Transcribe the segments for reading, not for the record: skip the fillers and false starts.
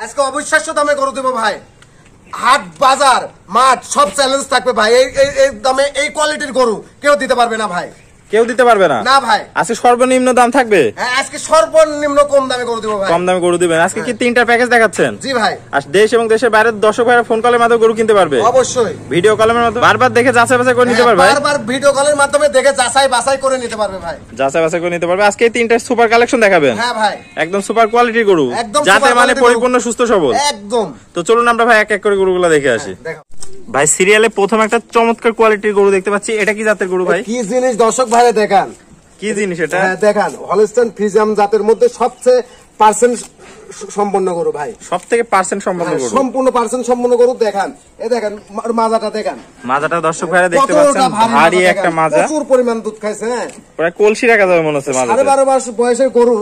আজকে অবিশ্বাস্য দামে গরু দেবো ভাই। হাট বাজার মাঠ সব চ্যালেঞ্জ থাকবে ভাই। এই দামে এই কোয়ালিটির গরু কেউ দিতে পারবে না ভাই, কেউ দিতে পারবে না। না ভাই, আজকে সর্বনিম্ন দাম থাকবে। হ্যাঁ, আজকে সর্বনিম্ন কম দামে গরু দেবো ভাই। কম দামে গরু দিবেন। আজকে কি তিনটা প্যাকেজ দেখাচ্ছেন? জি ভাই। আর দেশ এবং দেশের বাইরের দর্শক ভাইরা ফোন কলের মাধ্যমে গরু কিনতে পারবে? অবশ্যই। ভিডিও কলের মাধ্যমে বারবার দেখে যাচাই বাছাই করে নিতে পারবে। বারবার ভিডিও কলের মাধ্যমে দেখে যাচাই বাছাই করে নিতে পারবে ভাই। যাচাই বাছাই করে নিতে পারবে। আজকে এই তিনটা সুপার কালেকশন দেখাবেন। হ্যাঁ ভাই, একদম সুপার কোয়ালিটির গরু, একদম যাতে মানে পরিপূর্ণ সুস্থ সবল। একদম। তো চলুন আমরা ভাই এক এক করে গরুগুলো দেখে আসি। দেখো ভাই, সিরিয়ালে প্রথম একটা চমৎকার কোয়ালিটির গরু দেখতে পাচ্ছি। এটা কি জাতের গরু ভাই? কি জিনিস দর্শক ভাইরা দেখান, কি জিনিস এটা? হ্যাঁ দেখান, হলস্টাইন ফ্রিজিয়ান জাতের মধ্যে সবচেয়ে পার্সেন্ট সম্পন্ন গরু ভাই। সব থেকে পার্সেন্ট সম্পন্ন গরু, সম্পূর্ণ পার্সেন্ট সম্পন্ন গরু। দেখান, এ দেখেন মাজাটা দেখান। মাজাটা দর্শক ভাইরা দেখতে পাচ্ছেন, ভারী একটা মাজা, প্রচুর পরিমাণ দুধ খাইছে। হ্যাঁ, প্রায় কলসি রাখা যাবে মনে হচ্ছে মাজা। 12.5 মাস বয়সের গরু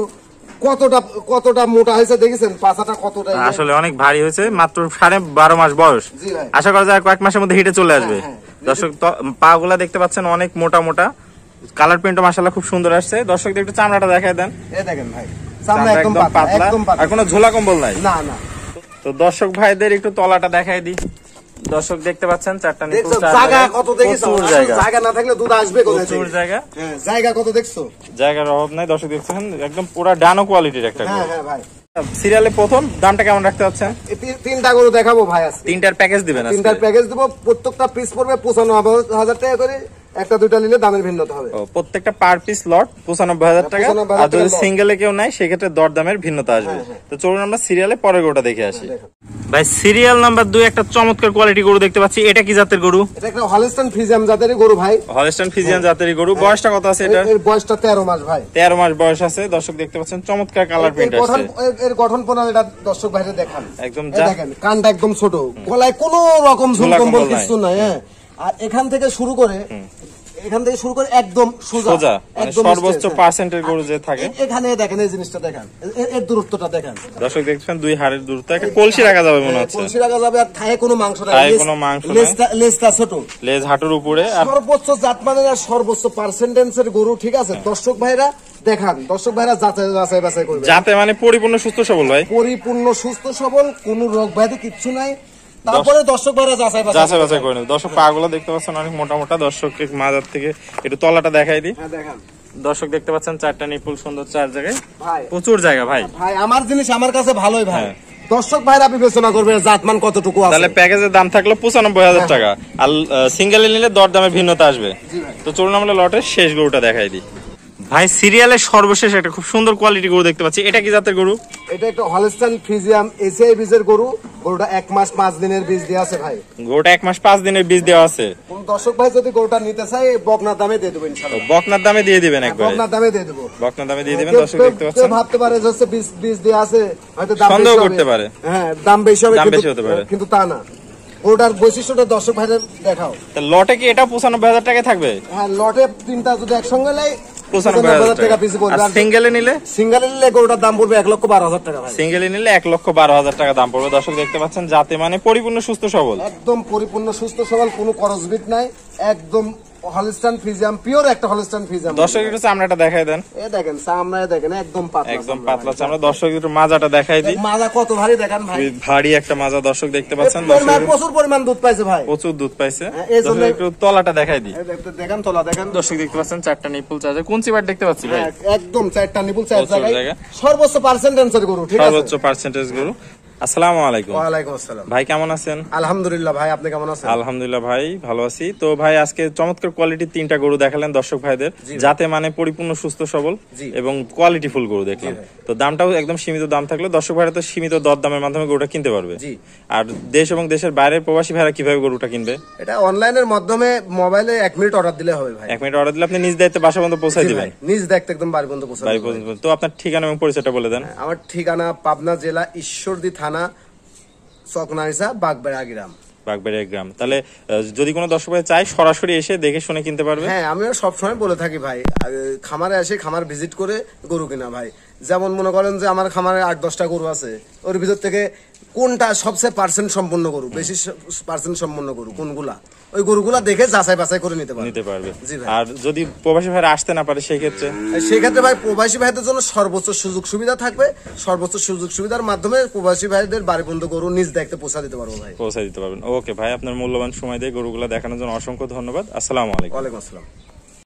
কতটা মোটা হয়েছে দেখেছেন, পাছাটা কতটা আসলে অনেক ভারী হয়েছে। মাত্র 12.5 মাস বয়স। আশা করা যায় কয়েক মাসের মধ্যে হিটে চলে আসবে। দর্শক পা গুলা দেখতে পাচ্ছেন অনেক মোটা মোটা, কালার প্রিন্টও মাশাআল্লাহ খুব সুন্দর আসছে। দর্শকদের একটু চামড়াটা দেখায় দেন। এই দেখেন ভাই, চামড়া একদম পাতলা, আর কোনো ঝোলা কম্বল নাই। না না। তো দর্শক ভাইদের একটু তলাটা দেখাই দিই। দর্শক দেখতে পাচ্ছেন চারটা নিপুল, জায়গা কত দেখিছো? জায়গা না থাকলে দুধ আসবে কোথায়? প্রচুর জায়গা। হ্যাঁ, জায়গা কত দেখছো? জায়গার অভাব নাই। দর্শক দেখছেন একদম পুরো ডানো কোয়ালিটির একটা গরু। হ্যাঁ হ্যাঁ ভাই। সিরিয়ালে প্রথম দামটা কেমন রাখতে যাচ্ছেন? তিনটা গরু দেখাবো ভাই আজকে। তিনটার প্যাকেজ দিবেন? তিনটার প্যাকেজ দেবো, প্রত্যেকটা পিস পড়বে 95,000 টাকা করে। একটা দুইটা নিলে দামের ভিন্নতা হবে। প্রত্যেকটা পার পিস লট 95,000 টাকা। আর যদি সিঙ্গেলে কেউ নাই সেক্ষেত্রে দর দামের ভিন্নতা আসবে। তো চলুন আমরা সিরিয়ালে পরের গরুটা দেখে আসি। ভাই, সিরিয়াল নাম্বার 2 একটা চমৎকার কোয়ালিটি গরু দেখতে পাচ্ছি। এটা কি জাতের গরু? এটা একটা হলস্টাইন ফ্রিজিয়ান জাতের গরু ভাই। হলস্টাইন ফ্রিজিয়ান জাতের গরু। বয়সটা কত আছে এটা? এর বয়সটা 13 মাস ভাই। 13 মাস বয়স আছে। দর্শক দেখতে পাচ্ছেন চমৎকার কালার প্রিন্ট আছে। এর গঠন প্রণালীটা দর্শক ভাইরে দেখান। একদম দেখেন, কানটা একদম ছোট, গলায় কোনো রকম ঝুল কম্বল কিছু নাই। হ্যাঁ, আর এখান থেকে শুরু করে একদম সোজা, মানে সর্বোচ্চ পার্সেন্টের গরু যে থাকে। এখানে দেখেন, এই জিনিসটা দেখেন, এর দূরত্বটা দেখেন। দর্শক দেখছেন দুই হাড়ের দূরত্ব। একটা কলসি রাখা যাবে মনে হচ্ছে। কলসি রাখা যাবে। আর থায়ে কোনো মাংস নাই, লেজটা ছোট, লেজ হাঁটুর উপরে। আর সর্বোচ্চ জাতমানের আর সর্বোচ্চ পার্সেন্টেজের গরু। ঠিক আছে দর্শক ভাইরা দেখান, দর্শক ভাইরা যাচাই বাছাই করবে। যাতে মানে পরিপূর্ণ সুস্থ সবল ভাই, পরিপূর্ণ সুস্থ সবল, কোনো রোগ ব্যাধি কিচ্ছু নাই। তারপরে দর্শক ভাইরা যাচাই বাছাই করে নেবে। দর্শক পা গুলো দেখতে পাচ্ছেন অনেক মোটা মোটা। দর্শককে মাজার থেকে একটু তলাটা দেখাই দিই। হ্যাঁ দেখান। দর্শক দেখতে পাচ্ছেন চারটা নিপুল সুন্দর, চার জায়গায় প্রচুর জায়গা ভাই। ভাই আমার জিনিস আমার কাছে ভালোই ভাই। দর্শক ভাইরা বিবেচনা করবে জাতমান কতটুকু আছে। তাহলে প্যাকেজের দাম থাকলো 95,000 টাকা। আর সিঙ্গেলে নিলে দর দামে ভিন্নতা আসবে। তো চলুন আমরা লটের শেষ গরুটা দেখাই দিই। ভাই, সিরিয়ালের সর্বশেষ একটা খুব সুন্দর কোয়ালিটি গরু দেখতে পাচ্ছি। এটা কি জাতের গরু? এটা একটা হলস্টাইন ফ্রিজিয়ান এসিআই বীজের গরু। গরুটা 1 মাস 5 দিনের বীজ দেওয়া আছে ভাই। গরুটা 1 মাস 5 দিনের বীজ দেওয়া আছে। কোন দর্শক ভাই যদি গরুটা নিতে চায় বকনার দামে দিয়ে দেব ইনশাআল্লাহ। বকনার দামে দিয়ে দিবেন একবার? বকনার দামে দিয়ে দেব। বকনার দামে দিয়ে দিবেন। দর্শক দেখতে পাচ্ছেন, ভাবতে পারে যে হচ্ছে বীজ দেওয়া আছে, হয়তো দাম সন্দেহ করতে পারে। হ্যাঁ, দাম বেশি হবে, দাম বেশি হতে পারে, কিন্তু তা না। গরুটার বৈশিষ্ট্যটা দর্শক ভাইদের দেখাও। লটে কি এটা 95,000 টাকা থাকবে? হ্যাঁ, লটে তিনটা যদি একসঙ্গে নেয় 95,000 টাকা পিস পড়বে। আর সিঙ্গেলে নিলে গরুটার দাম পড়বে 1,12,000 টাকা ভাই। সিঙ্গেলে নিলে 1,12,000 টাকা দাম পড়বে। দর্শক দেখতে পাচ্ছেন যাতে মানে পরিপূর্ণ সুস্থ সবল, একদম পরিপূর্ণ সুস্থ সবল, কোনো করজবিট নাই, একদম হলস্টাইন ফ্রিজিয়ান, পিওর একটা হলস্টাইন ফ্রিজিয়ান। দর্শক একটু চামড়াটা দেখাই দেন। এই দেখেন চামড়া দেখেন, একদম পাতলা, একদম পাতলা চামড়া। দর্শক একটু মাজাটা দেখাই দিই। মাজা কত ভারী দেখেন ভাই, ভারী একটা মাজা। দর্শক দেখতে পাচ্ছেন প্রচুর পরিমাণ দুধ পাইছে ভাই, প্রচুর দুধ পাইছে। দর্শক একটু তলাটা দেখাই দিই। দেখেন তলা দেখেন। দর্শক দেখতে পাচ্ছেন চারটা নিপুল, চার জায়গায় কোনচি বাট দেখতে পাচ্ছি ভাই। একদম চারটা নিপুল, চার জায়গায় সর্বোচ্চ পার্সেন্টেজের গরু। ঠিক আছে, সর্বোচ্চ পার্সেন্টেজ গরু। আসসালামু আলাইকুম। ওয়ালাইকুম আসসালাম। ভাই কেমন আছেন? আলহামদুলিল্লাহ ভাই, আপনি কেমন আছেন? আলহামদুলিল্লাহ ভাই ভালো আছি। তো ভাই আজকে চমৎকার কোয়ালিটির তিনটা গরু দেখালেন দর্শক ভাইদের, যাতে মানে পরিপূর্ণ সুস্থ সবল এবং কোয়ালিটি ফুল গরু দেখলাম। তো দামটাও একদম সীমিত দাম থাকলো। দর্শক ভাইরা তো সীমিত দর দামের মাধ্যমে গরুটা কিনতে পারবে। আর দেশ এবং দেশের বাইরের প্রবাসী ভাইরা কিভাবে গরুটা কিনবে? এটা অনলাইনের মাধ্যমে মোবাইলে 1 মিনিট অর্ডার দিলে হবে ভাই। 1 মিনিট অর্ডার দিলে আপনি নিজ দায়িত্বে বাসা পর্যন্ত পৌঁছায় দিবেন? নিজ দায়িত্বে একদম বাড়ি পর্যন্ত পৌঁছায় দিবেন। তো আপনার ঠিকানা এবং পরিচয়টা বলে দেন। আমার ঠিকানা পাবনা জেলা ঈশ্বরদী থানা, চকনারিসা, বাগবেড়া গ্রাম। বাগবেড়িয়া গ্রাম। তাহলে যদি কোনো দর্শক ভাই চায় সরাসরি এসে দেখে শুনে কিনতে পারবে? হ্যাঁ, আমিও সবসময় বলে থাকি ভাই, খামারে এসে খামার ভিজিট করে গরু কিনা ভাই। যেমন মনে করেন যে আমার খামারে 8-10টা গরু আছে, ওর ভিতর থেকে কোনটা সবচেয়ে পার্সেন্ট সম্পন্ন গরু, বেশি পার্সেন্ট সম্পন্ন গরু কোনগুলা, ওই গরুগুলা দেখে যাচাই বাছাই করে নিতে পারবে। নিতে পারবে। জি ভাই। আর যদি প্রবাসী ভাইরা আসতে না পারে সেই ক্ষেত্রে? সেই ক্ষেত্রে ভাই প্রবাসী ভাইদের জন্য সর্বোচ্চ সুযোগ সুবিধা থাকবে, সর্বোচ্চ সুযোগ সুবিধার মাধ্যমে প্রবাসী ভাইদের বাড়ি পর্যন্ত গরু নিজ দায়িত্বে পৌঁছা দিতে পারবো ভাই। পৌঁছে দিতে পারবেন। ওকে ভাই, আপনার মূল্যবান সময় দিয়ে গরুগুলা দেখানোর জন্য অসংখ্য ধন্যবাদ। আসসালামু আলাইকুম। ওয়ালাইকুম আসসালাম।